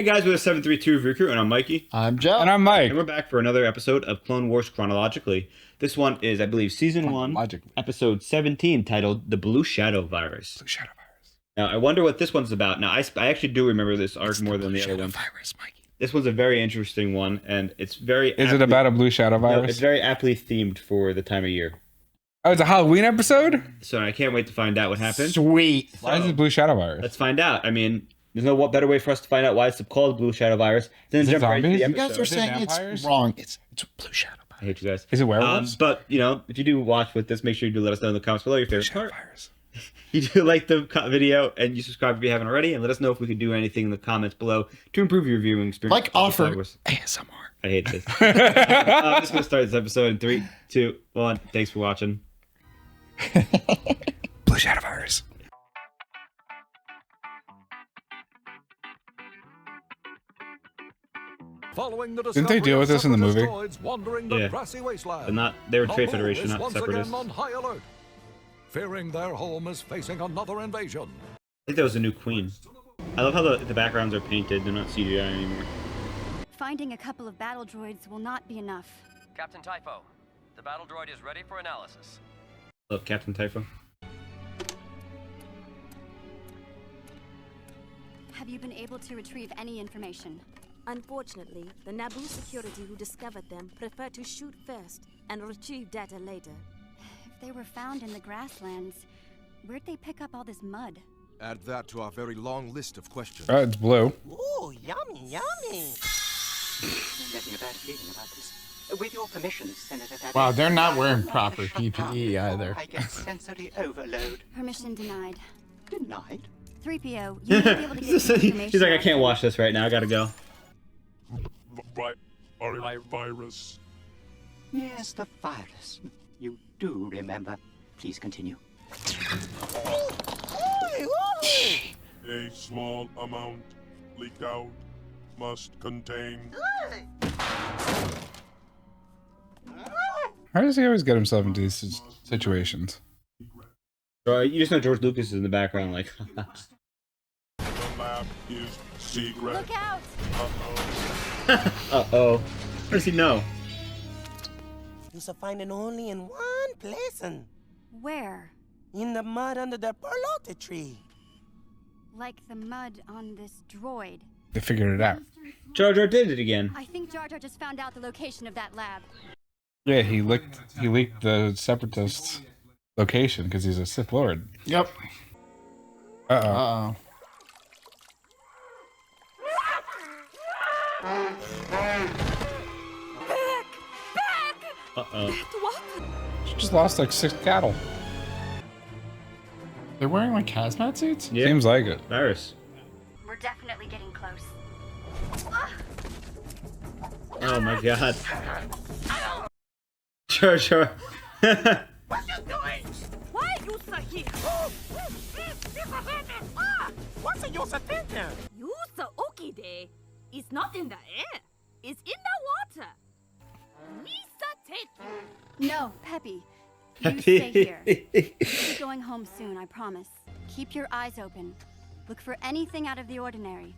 Hey guys, we're the 732 Review Crew, and I'm Mikey. I'm Joe. And I'm Mike. And we're back for another episode of Clone Wars Chronologically. This one is, I believe, Season 1, Episode 17, titled The Blue Shadow Virus. Blue Shadow Virus. Now, I wonder what this one's about. Now, I actually do remember this arc more than the other one. Virus, Mikey. This one's a very interesting one, and it's very... Is it about a Blue Shadow Virus? No, it's very aptly themed for the time of year. Oh, it's a Halloween episode? So I can't wait to find out what happened. Sweet. Why is it Blue Shadow Virus? Let's find out. I mean... There's no better way for us to find out why it's called Blue Shadow Virus than Is it jump right into the zombies? You episode. guys are saying vampires? it's wrong. It's Blue Shadow I hate you guys. Is it werewolves? But, you know, if you do watch with this, make sure you do let us know in the comments below your favorite Shadow part. Virus. You do like the video and you subscribe if you haven't already, and let us know if we can do anything in the comments below to improve your viewing experience. Like offer ASMR. I hate this. I'm just going to start this episode in 3, 2, 1. Thanks for watching. Blue Shadow Virus. Didn't they deal with this in the movie? Yeah. But not, they were Trade Federation, not Separatists. On high alert, fearing their home is facing another invasion. I think that was a new queen. I love how the backgrounds are painted, they're not CGI anymore. Finding a couple of battle droids will not be enough. Captain Typho, the battle droid is ready for analysis. Look, Captain Typho. Have you been able to retrieve any information? Unfortunately, the Naboo security who discovered them prefer to shoot first and retrieve data later. If they were found in the grasslands, where'd they pick up all this mud? Add that to our very long list of questions. It's blue. Ooh, yummy, yummy. I'm getting a bad feeling about this. With your permission, Senator Daddy. Wow, they're not wearing proper PPE either. I get sensory overload. Permission denied. Denied? 3PO, you may be able to get some information. He's like, I can't watch this right now, I gotta go. Virus. Yes, the virus. You do remember. Please continue. A small amount leaked out must contain. How does he always get himself into these situations? So you just know George Lucas is in the background, like. The lab is secret. Look out! Uh-oh. How does he know? You shall find it only in one place, Where? in the mud under the pelote tree. Like the mud on this droid. They figured it out. Jar Jar did it again. I think Jar Jar just found out the location of that lab. Yeah, he leaked the Separatists' location because he's a Sith Lord. Yep. Uh-oh. Uh-oh. She just lost like 6 cattle. They're wearing like hazmat suits? Yeah. Seems like it. Virus. We're definitely getting close. Oh my god. Jar Jar. What you doing? Why you here? What's the use of thinking? Yusa Okide is not in the air. It's in the water. Misa Teki. No, Peppy. You stay here. We're going home soon, I promise. Keep your eyes open. Look for anything out of the ordinary.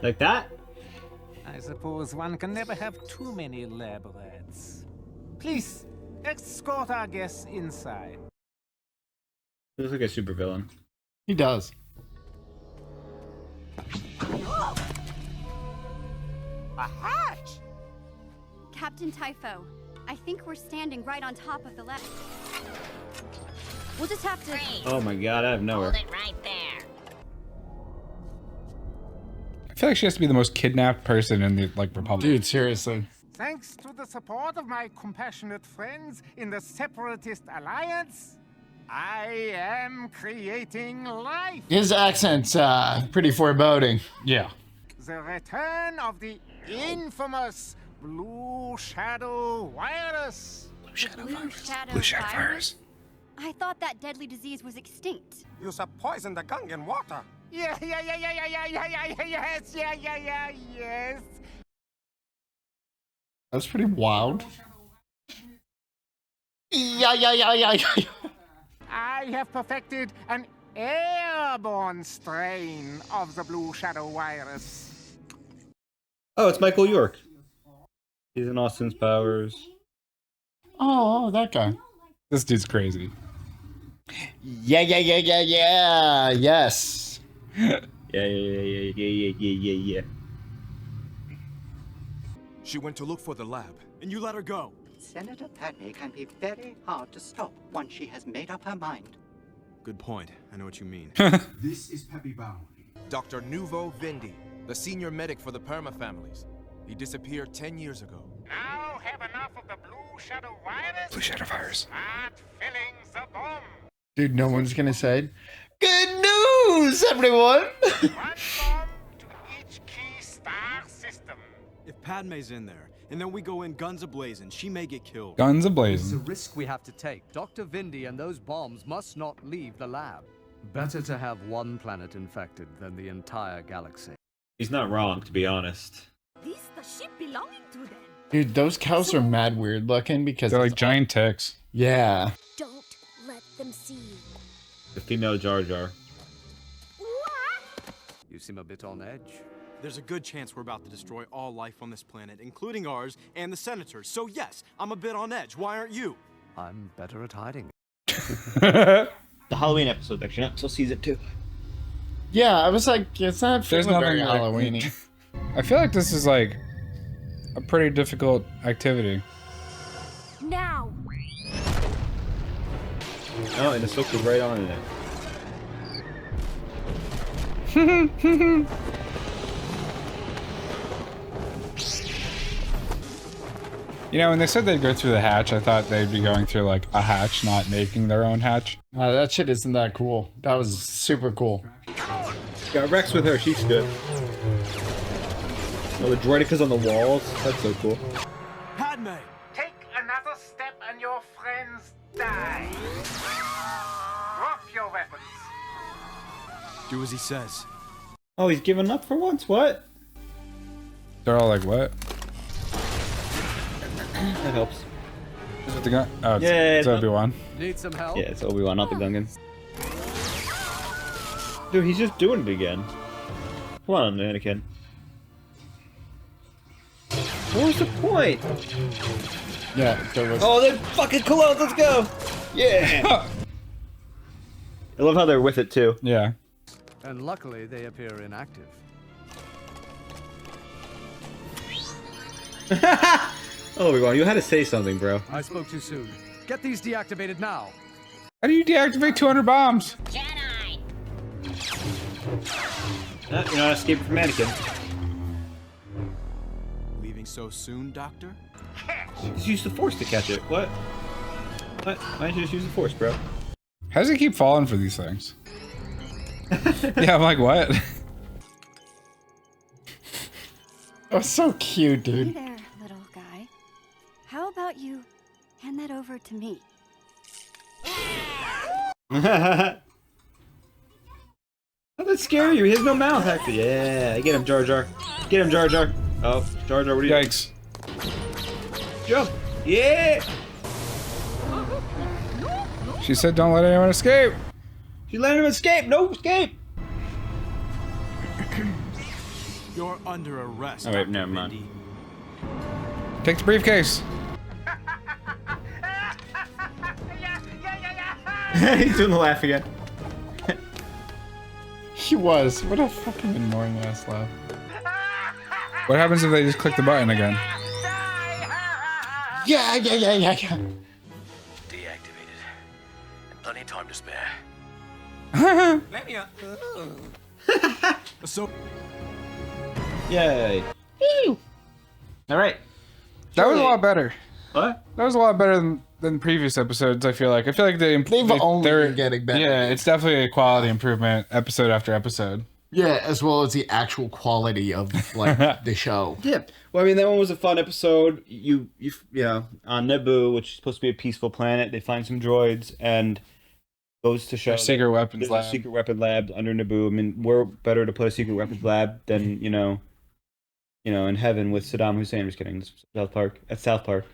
Like that? I suppose one can never have too many lab rats. Please, escort our guests inside. He looks like a supervillain. He does. A hatch! Captain Typho, I think we're standing right on top of the lab. We'll just have to... Oh my god, I have nowhere. Hold it right there. I feel like she has to be the most kidnapped person in the Republic. Dude, seriously. Thanks to the support of my compassionate friends in the Separatist Alliance, I am creating life. His accent's pretty foreboding. Yeah. The return of the infamous Blue Shadow Virus. Blue Shadow Blue Virus. Shadow Blue Shadow virus? Virus. I thought that deadly disease was extinct. You shall poison the Gungan water. Yes. That's pretty wild. Yeah. I have perfected an airborne strain of the Blue Shadow virus. Oh, it's Michael York. He's in Austin's Powers. Oh, that guy. This dude's crazy. Yeah. Yes. Yeah. She went to look for the lab, and you let her go. Senator Padme can be very hard to stop once she has made up her mind. Good point. I know what you mean. This is Peppy Bow. Dr. Nuvo Vindi, the senior medic for the Perma families. He disappeared 10 years ago. Now have enough of the Blue Shadow virus? Blue Shadow virus. Start filling the bomb. Dude, no one's gonna say, good news, everyone! One bomb to each key star system. If Padme's in there, and then we go in guns a-blazing, she may get killed. Guns It's a a-blazing. risk we have to take. Dr. Vindi and those bombs must not leave the lab. Better to have one planet infected than the entire galaxy. He's not wrong, to be honest. This the ship belonging to them. Dude, those cows are mad weird looking because They're it's like giant ticks. Yeah. Don't let them see you. The female Jar Jar. You seem a bit on edge. There's a good chance we're about to destroy all life on this planet, including ours and the Senators. So yes, I'm a bit on edge. Why aren't you? I'm better at hiding. The Halloween episode, actually, not till season 2. Yeah, I was like, it's not There's feeling very nothing like- Halloweeny. I feel like this is like a pretty difficult activity. Now! Oh, and the silk was right on it. You know, when they said they'd go through the hatch, I thought they'd be going through like a hatch, not making their own hatch. That shit isn't that cool. That was super cool. Got Rex with her, she's good. Oh, the droidicas on the walls, that's so cool. Padme! Take another step and your friends die. Drop your weapons. Do as he says. Oh, he's giving up for once, what? They're all like, what? That helps. Is it the gun? Oh, it's, Yeah, it's Obi-Wan. Need some help? Yeah, it's Obi-Wan, not the Gungans. Dude, he's just doing it again. Come on, Anakin. What was the point? Yeah, there was. Oh, they're fucking close, let's go! Yeah! I love how they're with it, too. Yeah. And luckily, they appear inactive. Oh, Obi-Wan, you had to say something, bro. I spoke too soon. Get these deactivated now. How do you deactivate 200 bombs? You're not escaping from Anakin. Leaving so soon, Doctor? Just use the Force to catch it. What? What? Why don't you just use the Force, bro? How does he keep falling for these things? Yeah, I'm like, what? That was so cute, Hey dude. there, little guy. How about you hand that over to me? How'd that scare you? He has no mouth, actually. Yeah, get him, Jar Jar. Get him, Jar Jar. Oh, Jar Jar, what are you doing? Yikes. Jump! Yeah! She said don't let anyone escape. She let him escape! No escape! You're under arrest. Oh, wait, Dr. never mind. Vindi. Take the briefcase. He's doing the laugh again. He was. What a fucking annoying ass laugh. What happens if they just click the button again? Yeah. Deactivated. And plenty of time to spare. Let me So Yay. Woo! Alright. That was a lot better. What? That was a lot better than previous episodes. I feel like they've only they're been getting better. Yeah, it's definitely a quality improvement episode after episode. Yeah, as well as the actual quality of like the show. Yeah. Well, I mean, that one was a fun episode. On Naboo, which is supposed to be a peaceful planet, they find some droids and goes to show Their secret weapons there's a lab. secret weapon lab under Naboo. I mean, we're better to put a secret weapons lab than in heaven with Saddam Hussein. I'm just kidding. South Park. At South Park.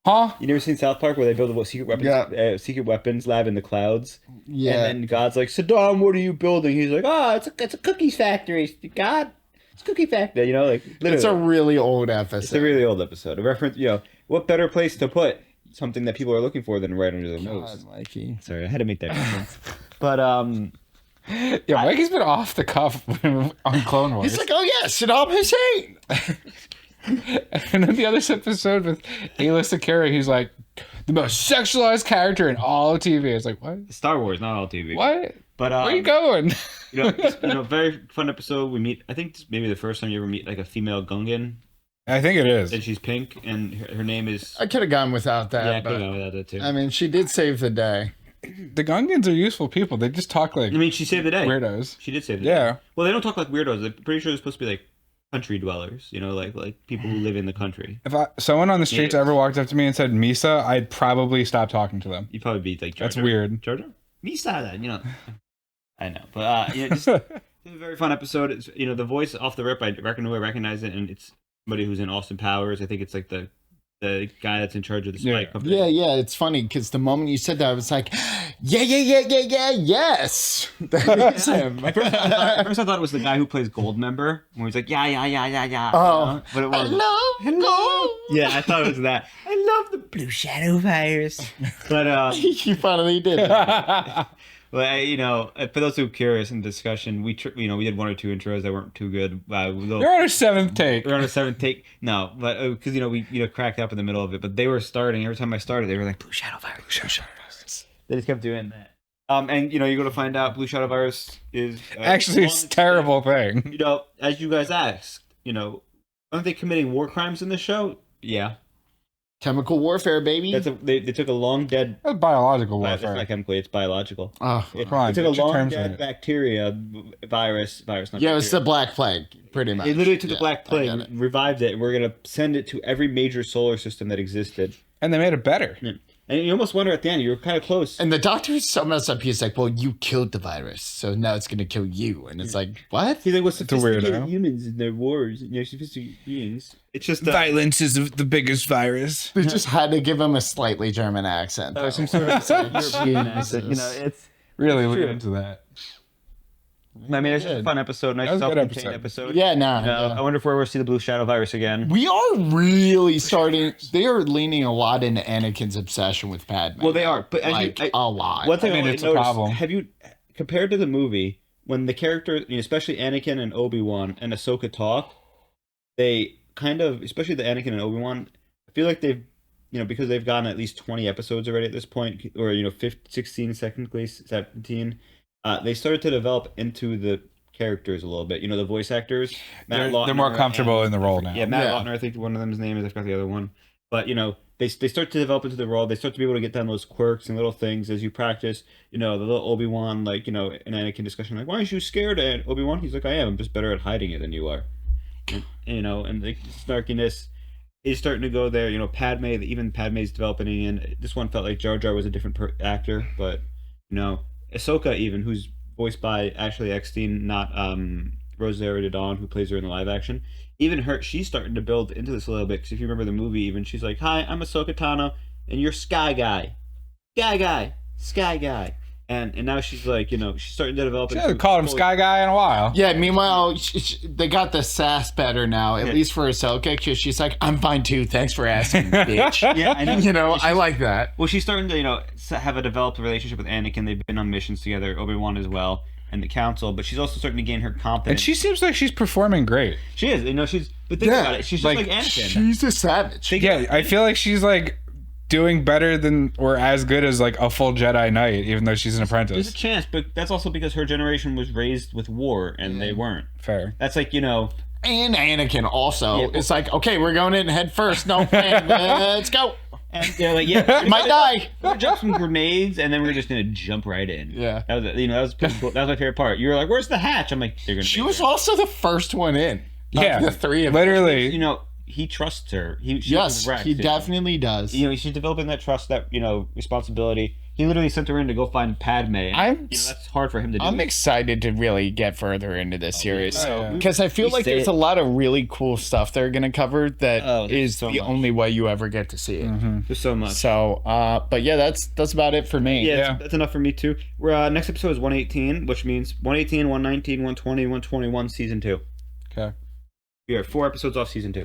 Huh? You never seen South Park where they build a secret weapons lab in the clouds? Yeah. And then God's like, Saddam, what are you building? He's like, it's a cookies factory. God, it's a cookie factory. You know, like literally. It's a really old episode. It's a really old episode. A reference, what better place to put something that people are looking for than right under their nose? Mikey. Sorry, I had to make that reference. But yeah, Mikey's been off the cuff on Clone Wars. He's like, oh yeah, Saddam Hussein. And then the other episode with Ayla Secura, he's like, the most sexualized character in all of TV. It's like, what? Star Wars, not all TV. What? But where are you going? Very fun episode. We meet. I think it's maybe the first time you ever meet like a female Gungan. I think it is. And she's pink, and her name is. I could have gone without that. Yeah, I could have gone without that too. I mean, she did save the day. The Gungans are useful people. They just talk like. I mean, she saved the day. Weirdos. She did save the day. Yeah. Well, they don't talk like weirdos. I'm pretty sure they're supposed to be like country dwellers. Like people who live in the country. If someone on the streets ever walked up to me and said Misa, I'd probably stop talking to them. You'd probably be like, Jar Jar. That's weird. Jar Jar? Misa, then I know, but just it's a very fun episode. It's the voice off the rip. I recognize it, and it's somebody who's in Austin Powers. I think it's like the guy that's in charge of the spy company. Yeah. It's funny because the moment you said that, I was like, yes. That's him. At first I thought it was the guy who plays Goldmember, when he's like, yeah. Oh, but it was hello. Yeah, I thought it was that. I love the Blue Shadow virus. But you finally did. Well, for those who are curious in discussion, we did one or two intros that weren't too good. You're on a seventh take. We're on a seventh take. No, but because we cracked up in the middle of it, but they were starting every time I started. They were like Blue Shadow virus. They just kept doing that. And you go to find out Blue Shadow virus is actually it's a terrible thing. As you guys asked, aren't they committing war crimes in this show? Yeah. Chemical warfare, baby. They took a long dead. That's biological warfare. It's not chemically, it's biological. Oh, it took a long dead bacteria virus. Not bacteria. It's the Black Plague, pretty much. It literally took the Black Plague, revived it, and we're gonna send it to every major solar system that existed. And they made it better. Yeah. And you almost wonder at the end, you were kind of close. And the doctor is so messed up. He's like, well, you killed the virus, so now it's going to kill you. And it's like, what? He's like, what's sophisticated humans in their wars? Sophisticated beings. It's just... violence is the biggest virus. They just had to give him a slightly German accent. Some sort of European accent. It's really looking into that. I mean, it's just a fun episode. Nice self-contained episode. Yeah, I wonder if we're going to see the Blue Shadow virus again. We are really starting... They are leaning a lot into Anakin's obsession with Padme. Well, they are. But a lot. One thing I it's a problem. Have you... Compared to the movie, when the character, especially Anakin and Obi-Wan and Ahsoka talk, they kind of... Especially the Anakin and Obi-Wan, I feel like they've... because they've gotten at least 20 episodes already at this point, or, 16, technically, 17... they started to develop into the characters a little bit. The voice actors. They're more comfortable in the role now. Yeah, Matt Lautner, I think one of them's name is. I forgot the other one. But, they start to develop into the role. They start to be able to get down those quirks and little things as you practice. The little Obi-Wan, an Anakin discussion, like, why aren't you scared at Obi-Wan? He's like, I am. I'm just better at hiding it than you are. And the snarkiness is starting to go there. Padme, even Padme's developing in. This one felt like Jar Jar was a different actor, but, Ahsoka, even, who's voiced by Ashley Eckstein, not Rosario Dawson, who plays her in the live action. Even her, she's starting to build into this a little bit. Because if you remember the movie, even she's like, "Hi, I'm Ahsoka Tano, and you're Sky Guy, Sky Guy." And now she's like, she's starting to develop. She hasn't called him Sky Guy in a while. Yeah, meanwhile, they got the sass better now, at least for Ahsoka, because she's like, I'm fine too, thanks for asking, bitch. Yeah, I know. I like that. Well, she's starting to, have a developed relationship with Anakin. They've been on missions together, Obi-Wan as well, and the Council, but she's also starting to gain her confidence. And she seems like she's performing great. She is, but think about it, she's just like Anakin. She's a savage. I feel like she's like doing better than or as good as like a full Jedi Knight, even though she's an apprentice. There's a chance, but that's also because her generation was raised with war and they weren't. Fair. That's like, And Anakin also. It's like, okay, we're going in head first. No plan. Let's go. And they're like, yeah, might die. We're just some grenades, and then we're just gonna jump right in. Yeah, that was that was pretty cool. That was my favorite part. You were like, "Where's the hatch?" I'm like, "They're gonna." She was also the first one in. Yeah, the three of literally. them. He trusts her. Yes, he definitely does. She's developing that trust, that responsibility. he literally sent her in to go find Padme. And, that's hard for him to do. I'm excited to really get further into this series. yeah. Because I feel like there's a lot of really cool stuff they're going to cover that is the only way you ever get to see it. There's so much. So, but yeah, that's about it for me. Yeah, that's enough for me too. We're next episode is 118, which means 118, 119, 120, 121, season 2. Okay. We are 4 episodes off season 2.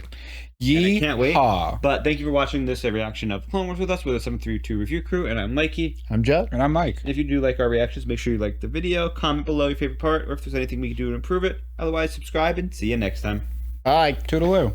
Yee I can't wait. haw. But thank you for watching this reaction of Clone Wars with us with the 732 review crew. And I'm Mikey. I'm Joe. And I'm Mike. If you do like our reactions, make sure you like the video, comment below your favorite part, or if there's anything we can do to improve it. Otherwise, subscribe and see you next time. Bye. Toodaloo.